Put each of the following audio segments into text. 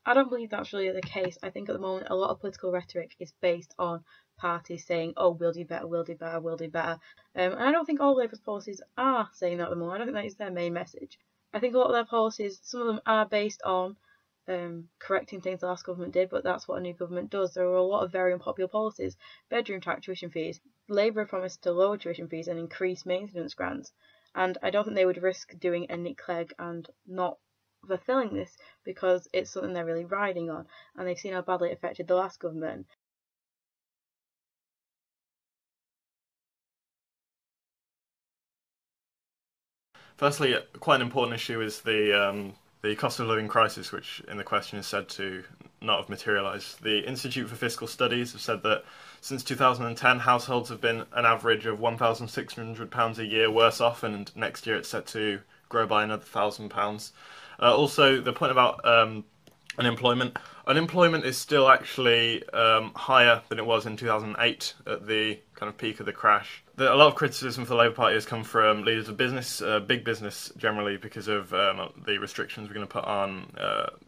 I don't believe that's really the case. I think at the moment a lot of political rhetoric is based on parties saying, oh, we'll do better, we'll do better, we'll do better. And I don't think all Labour's policies are saying that at the moment. I don't think that is their main message. I think a lot of their policies, some of them are based on correcting things the last government did, but that's what a new government does. There are a lot of very unpopular policies. Bedroom tax, tuition fees. Labour promised to lower tuition fees and increase maintenance grants. And I don't think they would risk doing a Nick Clegg and not fulfilling this because it's something they're really riding on, and they've seen how badly it affected the last government. Firstly, quite an important issue is the cost of living crisis, which in the question is said to not have materialised. The Institute for Fiscal Studies have said that since 2010, households have been an average of £1,600 a year worse off, and next year it's set to grow by another £1,000. Also, the point about unemployment. Unemployment is still actually higher than it was in 2008 at the kind of peak of the crash. A lot of criticism for the Labour Party has come from leaders of business, big business generally, because of the restrictions we're going to put on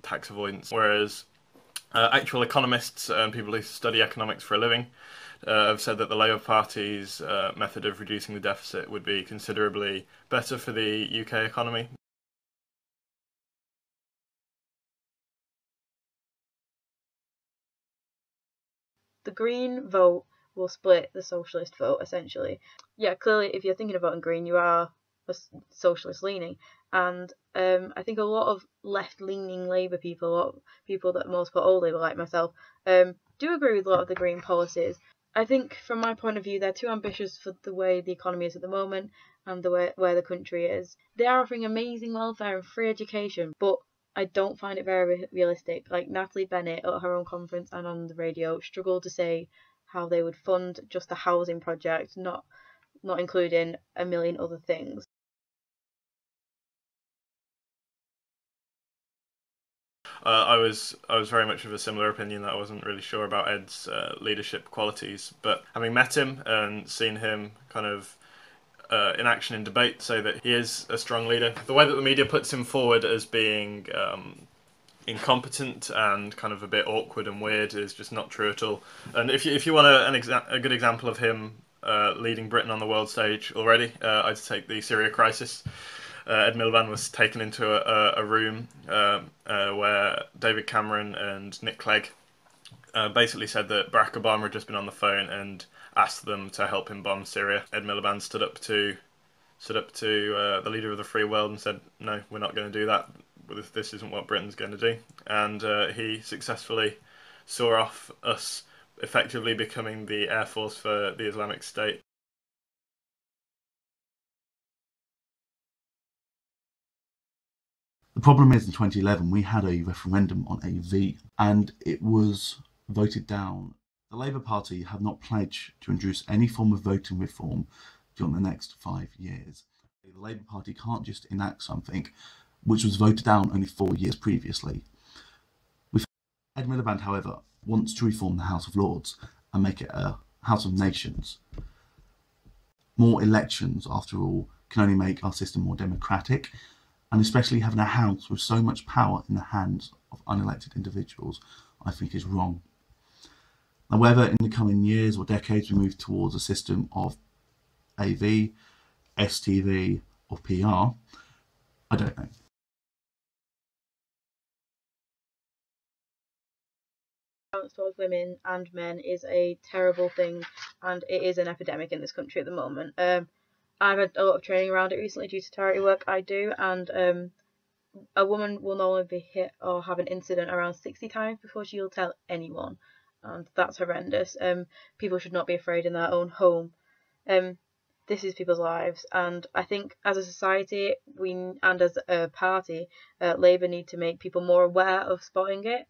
tax avoidance. Whereas actual economists and people who study economics for a living have said that the Labour Party's method of reducing the deficit would be considerably better for the UK economy. The Green vote will split the Socialist vote, essentially. Yeah, clearly, if you're thinking of voting Green, you are a socialist leaning. And I think a lot of left-leaning Labour people, a lot of people that most put old Labour, like myself, do agree with a lot of the Green policies. I think, from my point of view, they're too ambitious for the way the economy is at the moment and the way where the country is. They are offering amazing welfare and free education, but I don't find it very realistic. Like Natalie Bennett at her own conference and on the radio struggled to say how they would fund just the housing project, not including a million other things. I was very much of a similar opinion, that I wasn't really sure about Ed's leadership qualities, but having met him and seen him kind of in action in debate, say that he is a strong leader. The way that the media puts him forward as being incompetent and kind of a bit awkward and weird is just not true at all. And if you want a good example of him leading Britain on the world stage already, I'd take the Syria crisis. Ed Miliband was taken into a room where David Cameron and Nick Clegg basically said that Barack Obama had just been on the phone and asked them to help him bomb Syria. Ed Miliband stood up to the leader of the free world and said, no, we're not going to do that. This isn't what Britain's going to do. And he successfully saw off us effectively becoming the air force for the Islamic State. The problem is in 2011 we had a referendum on AV and it was voted down. The Labour Party have not pledged to introduce any form of voting reform during the next 5 years. The Labour Party can't just enact something which was voted down only 4 years previously. Ed Miliband, however, wants to reform the House of Lords and make it a House of Nations. More elections, after all, can only make our system more democratic, and especially having a house with so much power in the hands of unelected individuals, I think is wrong. Now, whether in the coming years or decades we move towards a system of AV, STV or PR, I don't know. Violence towards women and men is a terrible thing, and it is an epidemic in this country at the moment. I've had a lot of training around it recently due to charity work I do, and a woman will normally be hit or have an incident around 60 times before she'll tell anyone, and that's horrendous. People should not be afraid in their own home. This is people's lives, and I think as a society and as a party, Labour need to make people more aware of spotting it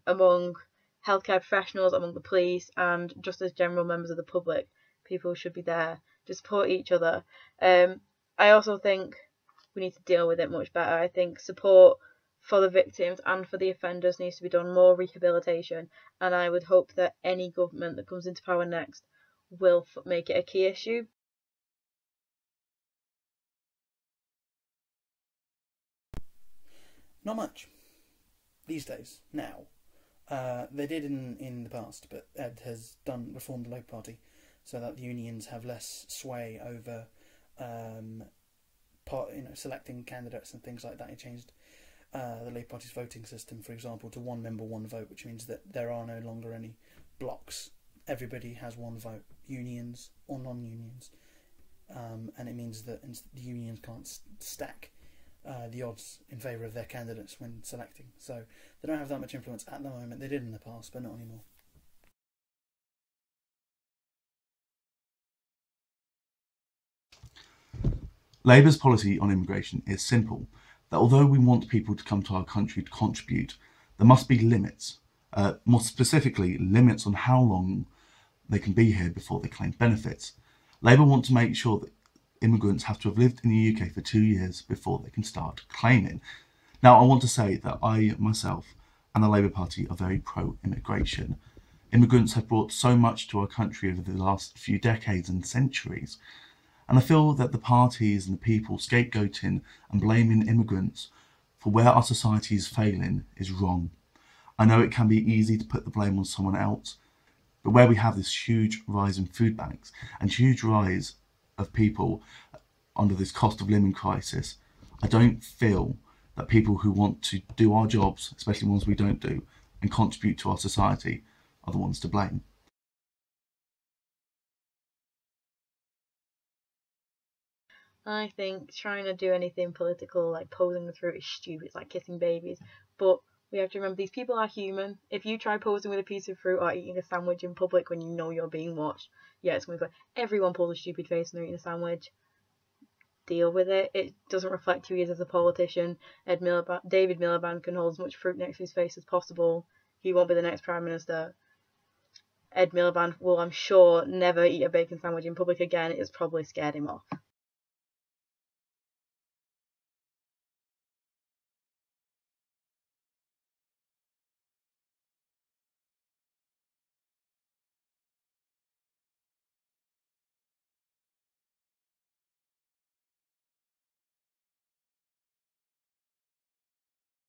among healthcare professionals, among the police, and just as general members of the public. People should be there to support each other. I also think we need to deal with it much better. I think support for the victims and for the offenders needs to be done, more rehabilitation, and I would hope that any government that comes into power next will make it a key issue. Not much. these days now. They did in the past, but Ed has reformed the Labour Party so that the unions have less sway over selecting candidates and things like that. He changed the Labour Party's voting system, for example, to one member, one vote, which means that there are no longer any blocks. Everybody has one vote, unions or non-unions, and it means that the unions can't stack the odds in favour of their candidates when selecting. So they don't have that much influence at the moment. They did in the past, but not anymore. Labour's policy on immigration is simple, that although we want people to come to our country to contribute, there must be limits, more specifically limits on how long they can be here before they claim benefits. Labour want to make sure that immigrants have to have lived in the UK for 2 years before they can start claiming. Now, I want to say that I, myself, and the Labour Party are very pro-immigration. Immigrants have brought so much to our country over the last few decades and centuries, and I feel that the parties and the people scapegoating and blaming immigrants for where our society is failing is wrong. I know it can be easy to put the blame on someone else, but where we have this huge rise in food banks and huge rise of people under this cost of living crisis, I don't feel that people who want to do our jobs, especially ones we don't do, and contribute to our society, are the ones to blame. I think trying to do anything political, like posing the fruit, is stupid. It's like kissing babies. But we have to remember these people are human. If you try posing with a piece of fruit or eating a sandwich in public when you know you're being watched, yeah, it's going to be like everyone pulls a stupid face when they're eating a sandwich. Deal with it. It doesn't reflect who he is as a politician. David Miliband can hold as much fruit next to his face as possible. He won't be the next Prime Minister. Ed Miliband will, I'm sure, never eat a bacon sandwich in public again. It's probably scared him off.